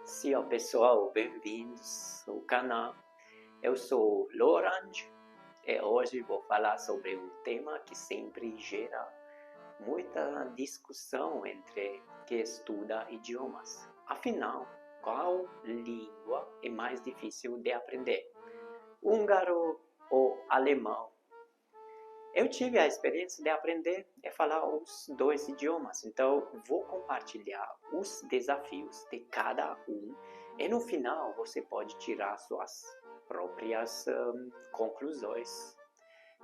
Sim, pessoal, bem-vindos ao canal. Eu sou Lorange e hoje vou falar sobre um tema que sempre gera muita discussão entre quem estuda idiomas. Afinal, qual língua é mais difícil de aprender? Húngaro ou alemão? Eu tive a experiência de aprender e falar os dois idiomas, então vou compartilhar os desafios de cada um e no final você pode tirar suas próprias conclusões.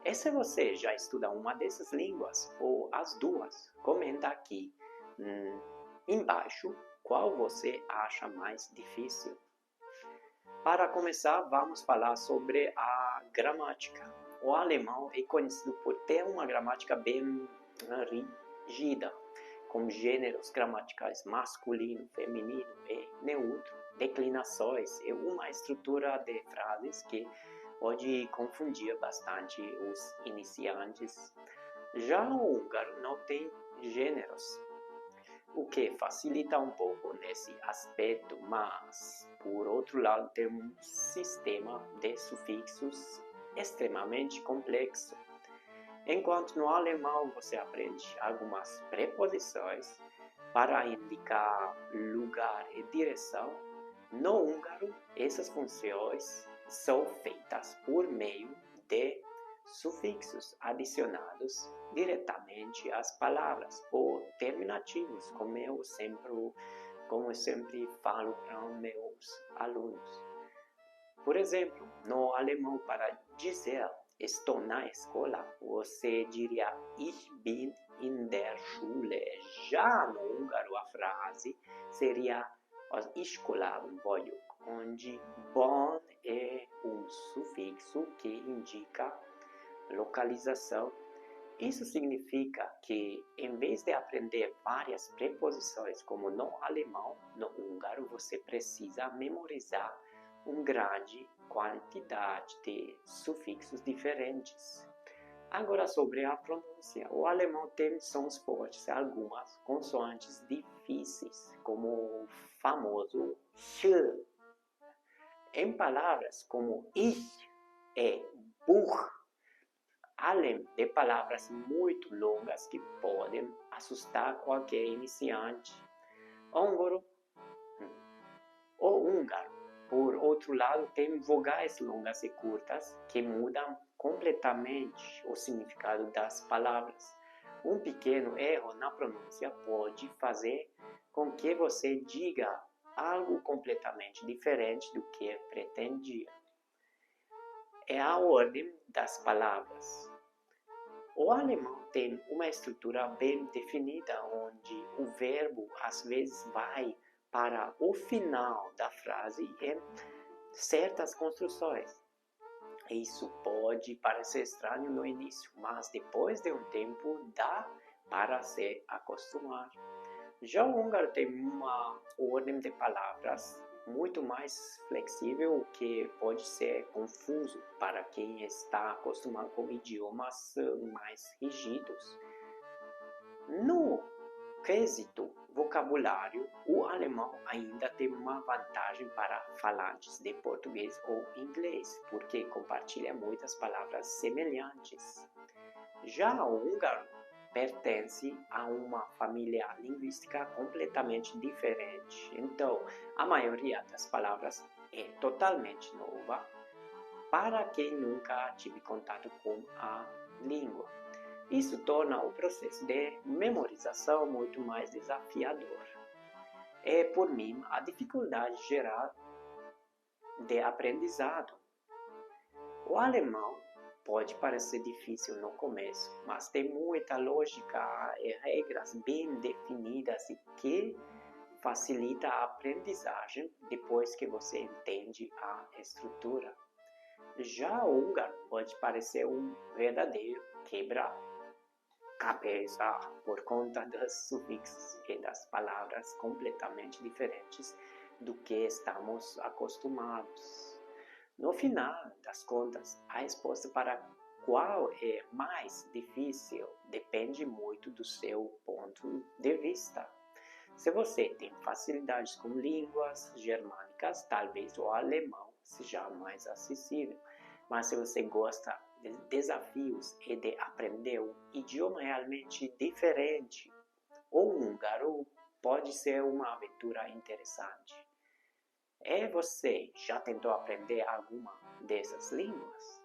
E se você já estuda uma dessas línguas ou as duas, comenta aqui embaixo qual você acha mais difícil. Para começar, vamos falar sobre a gramática. O alemão é conhecido por ter uma gramática bem rígida, com gêneros gramaticais masculino, feminino e neutro, declinações e uma estrutura de frases que pode confundir bastante os iniciantes. Já o húngaro não tem gêneros, o que facilita um pouco nesse aspecto, mas, por outro lado, tem um sistema de sufixos extremamente complexo. Enquanto no alemão você aprende algumas preposições para indicar lugar e direção, no húngaro essas funções são feitas por meio de sufixos adicionados diretamente às palavras ou terminativos, como eu sempre falo para os meus alunos. Por exemplo, no alemão, para dizer estou na escola, você diria Ich bin in der Schule. Já no húngaro a frase seria az iskolában vagyok, onde bon é um sufixo que indica localização. Isso significa que, em vez de aprender várias preposições como no alemão, no húngaro você precisa memorizar uma grande quantidade de sufixos diferentes. Agora, sobre a pronúncia. O alemão tem sons fortes, algumas consoantes difíceis, como o famoso sh. Em palavras como ich e buch, além de palavras muito longas que podem assustar qualquer iniciante. O húngaro, por outro lado, tem vogais longas e curtas que mudam completamente o significado das palavras. Um pequeno erro na pronúncia pode fazer com que você diga algo completamente diferente do que pretendia. É a ordem das palavras. O alemão tem uma estrutura bem definida, onde o verbo às vezes vai para o final da frase em certas construções. Isso pode parecer estranho no início, mas depois de um tempo dá para se acostumar. Já o húngaro tem uma ordem de palavras muito mais flexível, o que pode ser confuso para quem está acostumado com idiomas mais rígidos. No quesito vocabulário, o alemão ainda tem uma vantagem para falantes de português ou inglês, porque compartilha muitas palavras semelhantes. Já o húngaro pertence a uma família linguística completamente diferente, então a maioria das palavras é totalmente nova para quem nunca teve contato com a língua. Isso torna o processo de memorização muito mais desafiador. É, por mim, a dificuldade geral de aprendizado. O alemão pode parecer difícil no começo, mas tem muita lógica e regras bem definidas e que facilita a aprendizagem depois que você entende a estrutura. Já o húngaro pode parecer um verdadeiro quebra-cabeça por conta dos sufixos e das palavras completamente diferentes do que estamos acostumados. No final das contas, a resposta para qual é mais difícil depende muito do seu ponto de vista. Se você tem facilidades com línguas germânicas, talvez o alemão seja mais acessível. Mas se você gosta de desafios e de aprender um idioma realmente diferente, o húngaro pode ser uma aventura interessante. E você já tentou aprender alguma dessas línguas?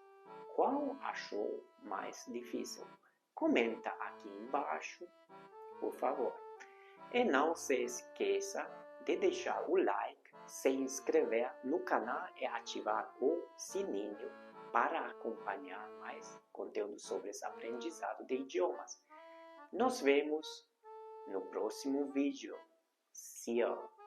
Qual achou mais difícil? Comenta aqui embaixo, por favor. E não se esqueça de deixar o like, se inscrever no canal e ativar o sininho para acompanhar mais conteúdo sobre esse aprendizado de idiomas. Nos vemos no próximo vídeo. See you!